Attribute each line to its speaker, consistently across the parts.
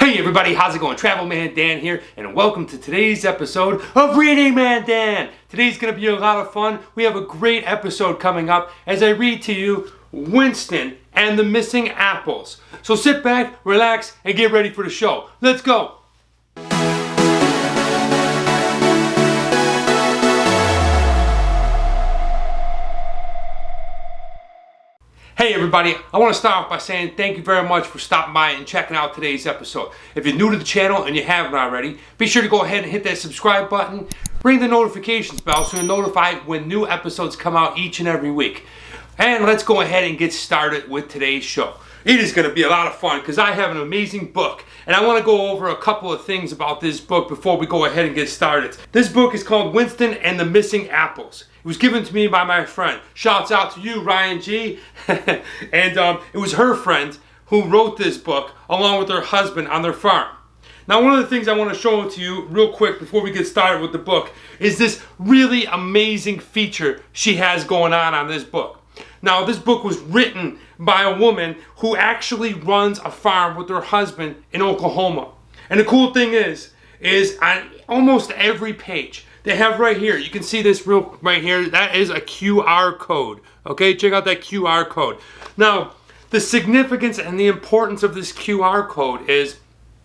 Speaker 1: Hey everybody, how's it going? Travel Man Dan here, and welcome to today's episode of Reading Man Dan. Today's going to be a lot of fun. We have a great episode coming up as I read to you Winston and the Missing Apples. So sit back, relax, and get ready for the show. Let's go! Hey everybody, I want to start off by saying thank you very much for stopping by and checking out today's episode. If you're new to the channel and you haven't already, be sure to go ahead and hit that subscribe button, ring the notifications bell so you're notified when new episodes come out each and every week. And let's go ahead and get started with today's show. It is going to be a lot of fun because I have an amazing book and I want to go over a couple of things about this book before we go ahead and get started. This book is called Winston and the Missing Apples. It was given to me by my friend. Shouts out to you, Ryan G. And it was her friend who wrote this book along with her husband on their farm. Now, one of the things I want to show to you real quick before we get started with the book is this really amazing feature she has going on this book. Now, this book was written by a woman who actually runs a farm with her husband in Oklahoma. And the cool thing is on almost every page, they have right here, you can see this right here, that is a QR code. Okay, check out that QR code. Now, the significance and the importance of this QR code is,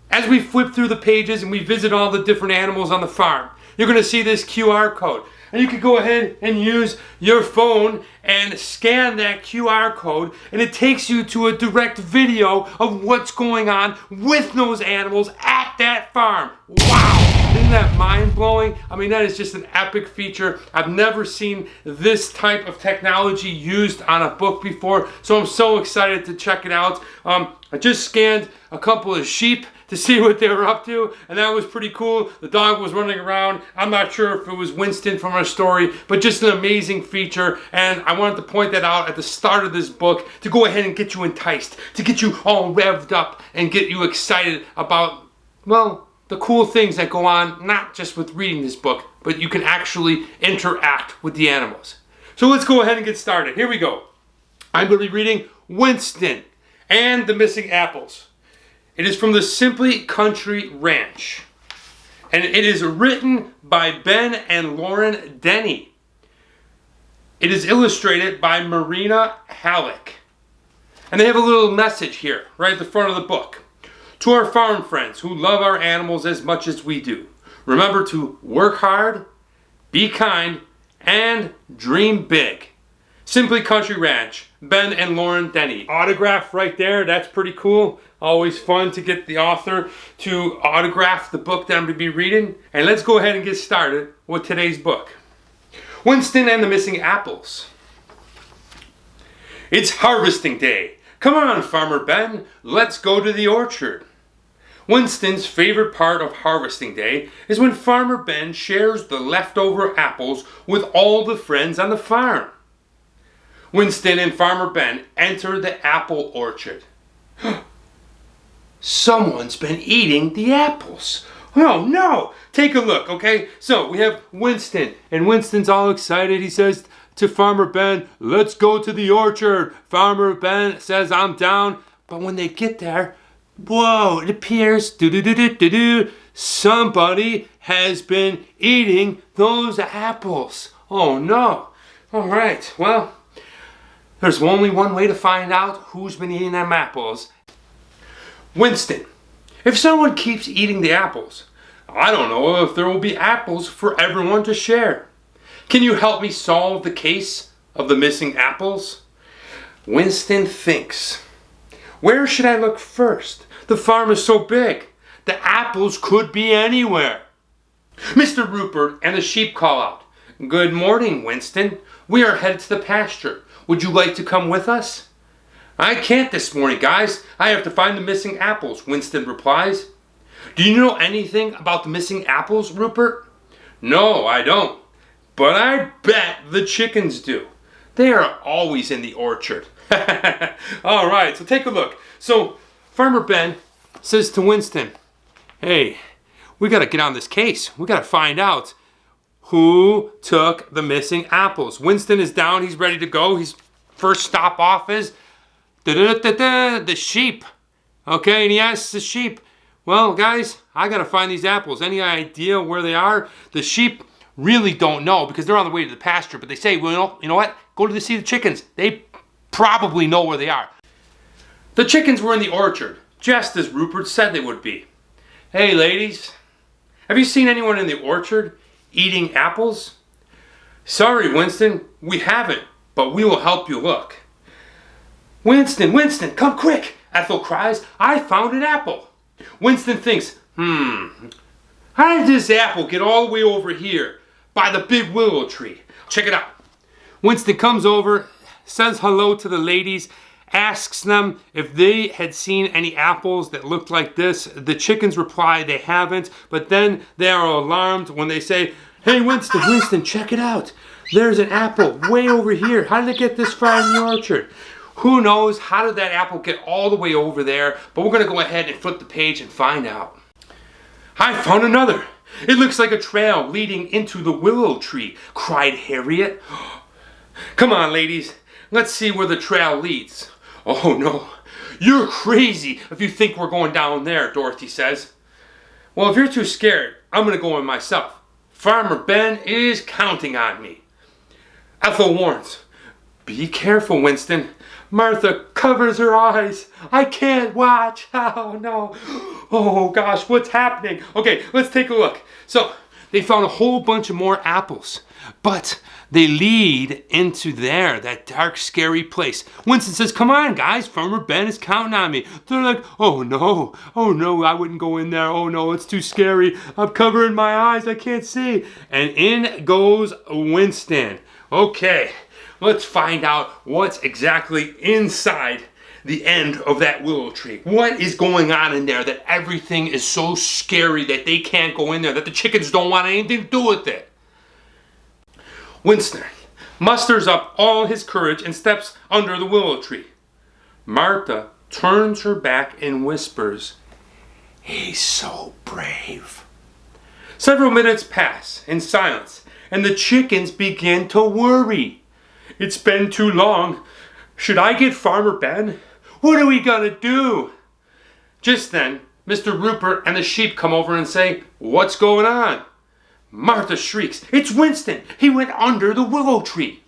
Speaker 1: as we flip through the pages and we visit all the different animals on the farm, you're going to see this QR code. And you can go ahead and use your phone and scan that QR code, and it takes you to a direct video of what's going on with those animals at that farm. Wow! Isn't that mind-blowing? I mean, that is just an epic feature. I've never seen this type of technology used on a book before, so I'm so excited to check it out. I just scanned a couple of sheep to see what they were up to, and that was pretty cool. The dog was running around. I'm not sure if it was Winston from our story, but just an amazing feature, and I wanted to point that out at the start of this book to go ahead and get you enticed, to get you all revved up and get you excited about, well, the cool things that go on, not just with reading this book, but you can actually interact with the animals. So let's go ahead and get started. Here we go. I'm going to be reading Winston and the Missing Apples. It is from the Simply Country Ranch. And it is written by Ben and Lauren Denny. It is illustrated by Marina, Halak. And they have a little message here, right at the front of the book. To our farm friends who love our animals as much as we do, remember to work hard, be kind, and dream big. Simply Country Ranch, Ben and Lauren Denny. Autograph right there, that's pretty cool. Always fun to get the author to autograph the book that I'm going to be reading. And let's go ahead and get started with today's book. Winston and the Missing Apples. It's harvesting day. Come on, Farmer Ben, let's go to the orchard. Winston's favorite part of harvesting day is when Farmer Ben shares the leftover apples with all the friends on the farm. Winston and Farmer Ben enter the apple orchard. Someone's been eating the apples. Oh no! Take a look, okay? So we have Winston, and Winston's all excited. He says to Farmer Ben, let's go to the orchard. Farmer Ben says, I'm down. But when they get there, whoa, it appears, somebody has been eating those apples. Oh no. All right, well, there's only one way to find out who's been eating them apples. Winston, if someone keeps eating the apples, I don't know if there will be apples for everyone to share. Can you help me solve the case of the missing apples? Winston thinks. Where should I look first? The farm is so big. The apples could be anywhere. Mr. Rupert and the sheep call out. Good morning, Winston. We are headed to the pasture. Would you like to come with us? I can't this morning, guys. I have to find the missing apples, Winston replies. Do you know anything about the missing apples, Rupert? No, I don't. But I bet the chickens do. They are always in the orchard. All right, so take a look. So Farmer Ben says to Winston, hey, we got to get on this case. We got to find out who took the missing apples. Winston is down. He's ready to go. His first stop off is the sheep. Okay, and he asks the sheep, Well, guys, I gotta find these apples. Any idea where they are? The sheep really don't know because they're on the way to the pasture, but they say, well, you know what? Go to see the chickens. They probably know where they are. The chickens were in the orchard, just as Rupert said they would be. Hey, ladies, have you seen anyone in the orchard eating apples? Sorry, Winston, we haven't, but we will help you look. Winston, Winston, come quick, Ethel cries. I found an apple. Winston thinks, how did this apple get all the way over here by the big willow tree? Check it out. Winston comes over, says hello to the ladies, asks them if they had seen any apples that looked like this. The chickens reply they haven't, but then they are alarmed when they say, hey, Winston, Winston, check it out. There's an apple way over here. How did it get this far in the orchard? Who knows? How did that apple get all the way over there? But we're going to go ahead and flip the page and find out. I found another. It looks like a trail leading into the willow tree, cried Harriet. Come on, ladies. Let's see where the trail leads. Oh, no. You're crazy if you think we're going down there, Dorothy says. Well, if you're too scared, I'm going to go in myself. Farmer Ben is counting on me. Ethel warns, be careful, Winston. Martha covers her eyes. I can't watch. Oh, no. Oh, gosh, what's happening? Okay, let's take a look. So, they found a whole bunch of more apples, but they lead into that dark, scary place. Winston says, come on, guys, Farmer Ben is counting on me. They're like, oh no, I wouldn't go in there. Oh no, it's too scary. I'm covering my eyes, I can't see. And in goes Winston. Okay, let's find out what's exactly inside the end of that willow tree. What is going on in there that everything is so scary that they can't go in there, that the chickens don't want anything to do with it? Winston musters up all his courage and steps under the willow tree. Martha turns her back and whispers, he's so brave. Several minutes pass in silence, and the chickens begin to worry. It's been too long. Should I get Farmer Ben? What are we gonna do? Just then, Mr. Rupert and the sheep come over and say, what's going on? Martha shrieks, it's Winston! He went under the willow tree!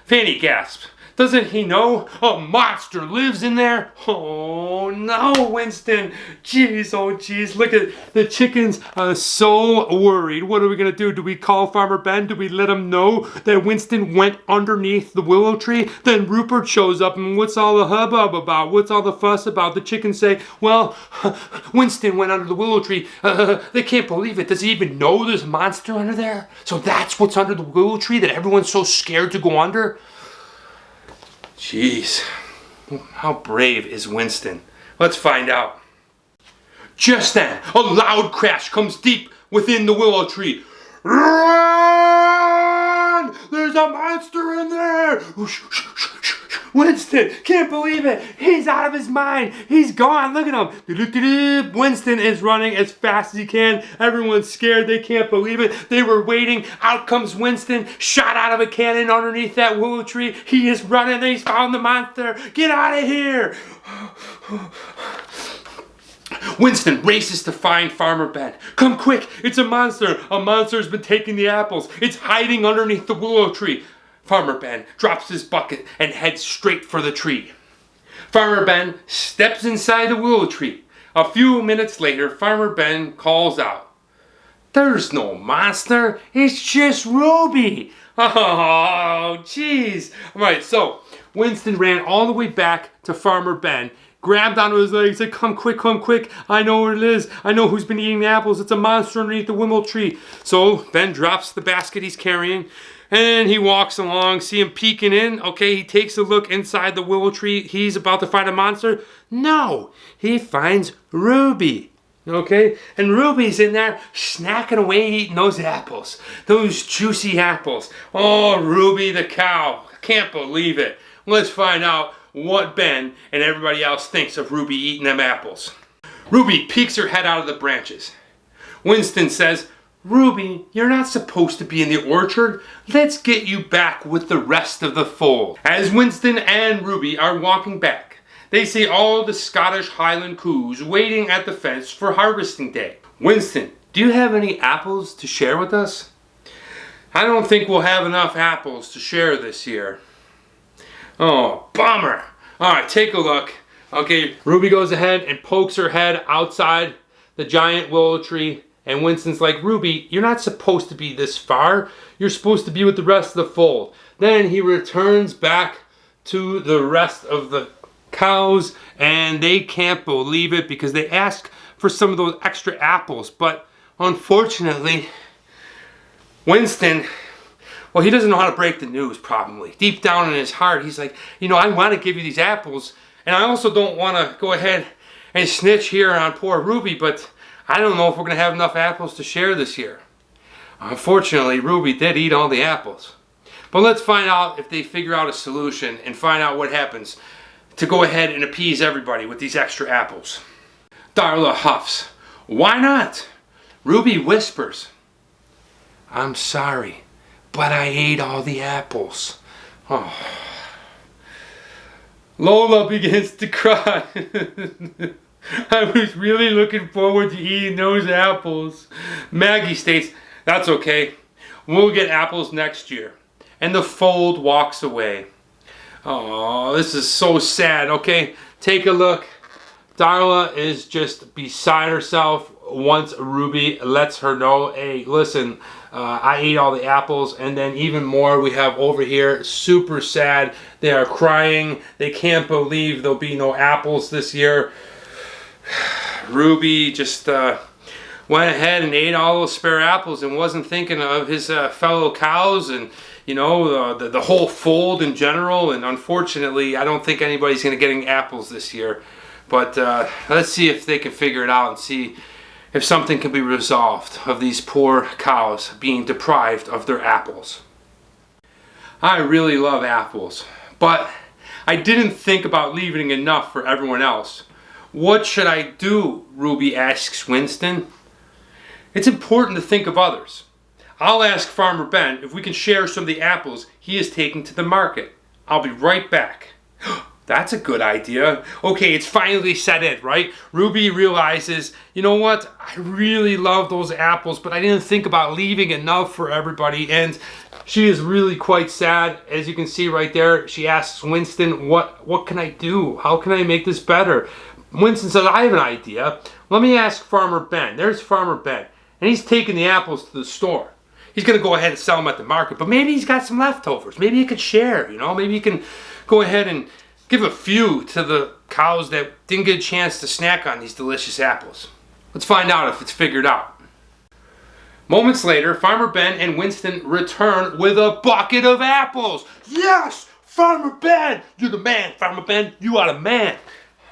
Speaker 1: Fanny gasps, doesn't he know a monster lives in there? Oh no, Winston! Jeez, oh jeez, look at the chickens are so worried. What are we gonna do? Do we call Farmer Ben? Do we let him know that Winston went underneath the willow tree? Then Rupert shows up and what's all the hubbub about? What's all the fuss about? The chickens say, well, Winston went under the willow tree. They can't believe it. Does he even know there's a monster under there? So that's what's under the willow tree that everyone's so scared to go under? Jeez, how brave is Winston? Let's find out. Just then, a loud crash comes deep within the willow tree. Run! There's a monster in there! Winston, can't believe it. He's out of his mind. He's gone. Look at him. Winston is running as fast as he can. Everyone's scared. They can't believe it. They were waiting. Out comes Winston, shot out of a cannon underneath that willow tree. He is running. He's found the monster. Get out of here. Winston races to find Farmer Ben. Come quick. It's a monster. A monster has been taking the apples. It's hiding underneath the willow tree. Farmer Ben drops his bucket and heads straight for the tree. Farmer Ben steps inside the willow tree. A few minutes later, Farmer Ben calls out, there's no monster, it's just Ruby. Oh, jeez. All right, so Winston ran all the way back to Farmer Ben, grabbed onto his legs, said, come quick, I know where it is. I know who's been eating the apples. It's a monster underneath the willow tree. So Ben drops the basket he's carrying, and he walks along, see him peeking in. Okay, he takes a look inside the willow tree. He's about to find a monster. No, he finds Ruby. Okay, and Ruby's in there snacking away eating those apples. Those juicy apples. Oh, Ruby the cow. I can't believe it. Let's find out what Ben and everybody else thinks of Ruby eating them apples. Ruby peeks her head out of the branches. Winston says, Ruby, you're not supposed to be in the orchard. Let's get you back with the rest of the fold. As Winston and Ruby are walking back, They see all the Scottish Highland coos waiting at the fence for harvesting day. Winston, do you have any apples to share with us? I don't think we'll have enough apples to share this year. Oh, bummer. All right, take a look. Okay, Ruby goes ahead and pokes her head outside the giant willow tree, and Winston's like, Ruby, you're not supposed to be this far. You're supposed to be with the rest of the fold. Then he returns back to the rest of the cows, and they can't believe it because they ask for some of those extra apples. But unfortunately, Winston, well, he doesn't know how to break the news probably. Deep down in his heart, he's like, you know, I want to give you these apples, and I also don't want to go ahead and snitch here on poor Ruby, but I don't know if we're going to have enough apples to share this year. Unfortunately, Ruby did eat all the apples. But let's find out if they figure out a solution and find out what happens to go ahead and appease everybody with these extra apples. Darla huffs. Why not? Ruby whispers. I'm sorry, but I ate all the apples. Oh. Lola begins to cry. I was really looking forward to eating those apples. Maggie states, that's okay. We'll get apples next year. And the fold walks away. Oh, this is so sad. Okay, take a look. Darla is just beside herself once Ruby lets her know, hey, listen, I ate all the apples. And then even more we have over here, super sad. They are crying. They can't believe there'll be no apples this year. Ruby just went ahead and ate all those spare apples and wasn't thinking of his fellow cows and, you know, the whole fold in general. And unfortunately, I don't think anybody's going to get any apples this year. But let's see if they can figure it out and see if something can be resolved of these poor cows being deprived of their apples. I really love apples, but I didn't think about leaving enough for everyone else. What should I do? Ruby asks Winston. It's important to think of others. I'll ask Farmer Ben if we can share some of the apples he is taking to the market. I'll be right back. That's a good idea. Okay, it's finally set in, right? Ruby realizes, you know what? I really love those apples, but I didn't think about leaving enough for everybody. And she is really quite sad. As you can see right there, she asks Winston, what can I do? How can I make this better? Winston says, I have an idea. Let me ask Farmer Ben. There's Farmer Ben. And he's taking the apples to the store. He's going to go ahead and sell them at the market. But maybe he's got some leftovers. Maybe he could share, you know. Maybe he can go ahead and give a few to the cows that didn't get a chance to snack on these delicious apples. Let's find out if it's figured out. Moments later, Farmer Ben and Winston return with a bucket of apples. Yes! Farmer Ben! You're the man, Farmer Ben. You are the man.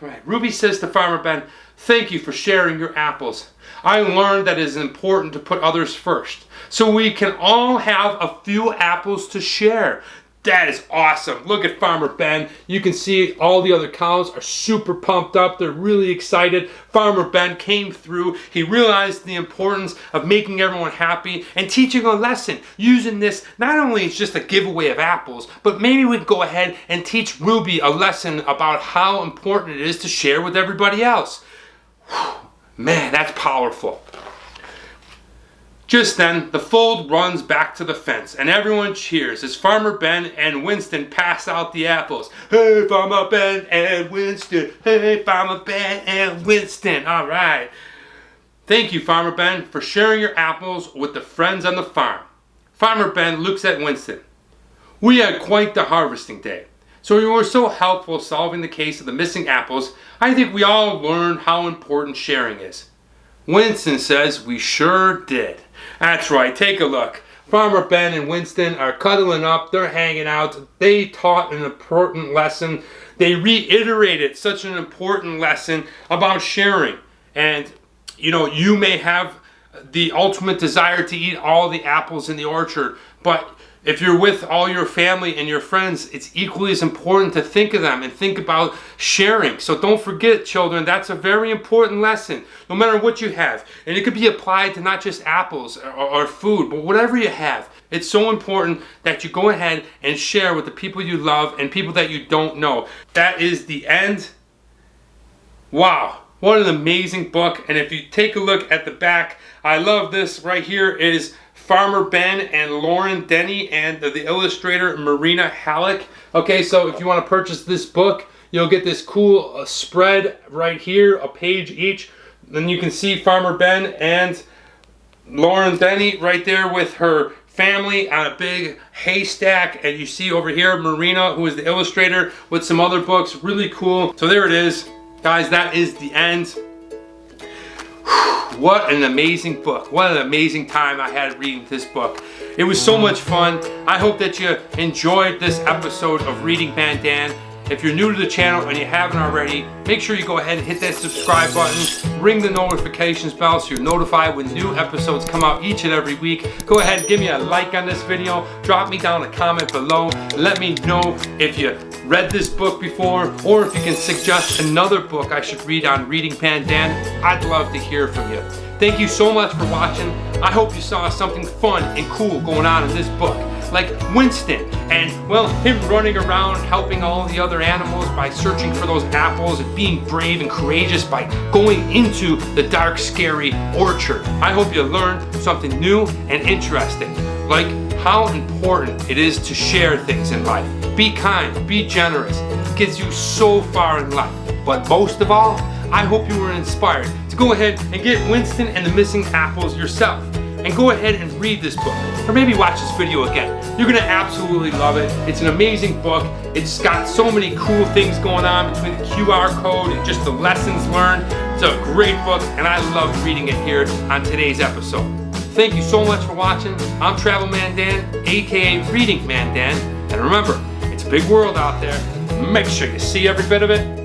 Speaker 1: All right, Ruby says to Farmer Ben, thank you for sharing your apples. I learned that it is important to put others first, so we can all have a few apples to share. That is awesome. Look at Farmer Ben. You can see all the other cows are super pumped up. They're really excited. Farmer Ben came through. He realized the importance of making everyone happy and teaching a lesson. Using this, not only is just a giveaway of apples, but maybe we can go ahead and teach Ruby a lesson about how important it is to share with everybody else. Whew, man, that's powerful. Just then, the fold runs back to the fence, and everyone cheers as Farmer Ben and Winston pass out the apples. Hey, Farmer Ben and Winston. Hey, Farmer Ben and Winston. All right. Thank you, Farmer Ben, for sharing your apples with the friends on the farm. Farmer Ben looks at Winston. We had quite the harvesting day, so you were so helpful solving the case of the missing apples. I think we all learned how important sharing is. Winston says we sure did. That's right, take a look. Farmer Ben and Winston are cuddling up, they're hanging out. They taught an important lesson. They reiterated such an important lesson about sharing. And, you know, you may have the ultimate desire to eat all the apples in the orchard, but if you're with all your family and your friends, it's equally as important to think of them and think about sharing. So don't forget, children, that's a very important lesson, no matter what you have. And it could be applied to not just apples or food, but whatever you have. It's so important that you go ahead and share with the people you love and people that you don't know. That is the end Wow, what an amazing book. And if you take a look at the back, I love this right here. It is Farmer Ben and Lauren Denny and the illustrator Marina Halak. Okay, so if you want to purchase this book, you'll get this cool spread right here, a page each. Then you can see Farmer Ben and Lauren Denny right there with her family on a big haystack, and you see over here Marina, who is the illustrator, with some other books. Really cool. So there it is, guys. That is the end. What an amazing book. What an amazing time I had reading this book. It was so much fun. I hope that you enjoyed this episode of Reading Man Dan. If you're new to the channel and you haven't already, make sure you go ahead and hit that subscribe button, ring the notifications bell so you're notified when new episodes come out each and every week. Go ahead and give me a like on this video, drop me down a comment below, let me know if you read this book before, or if you can suggest another book I should read on Reading Man Dan. I'd love to hear from you. Thank you so much for watching. I hope you saw something fun and cool going on in this book, like Winston and, well, him running around helping all the other animals by searching for those apples and being brave and courageous by going into the dark, scary orchard. I hope you learned something new and interesting, like how important it is to share things in life. Be kind, be generous. It gets you so far in life. But most of all, I hope you were inspired to go ahead and get Winston and the Missing Apples yourself. And go ahead and read this book, or maybe watch this video again. You're gonna absolutely love it. It's an amazing book. It's got so many cool things going on between the QR code and just the lessons learned. It's a great book, and I love reading it here on today's episode. Thank you so much for watching. I'm Travel Man Dan, aka Reading Man Dan. And remember, it's a big world out there. Make sure you see every bit of it.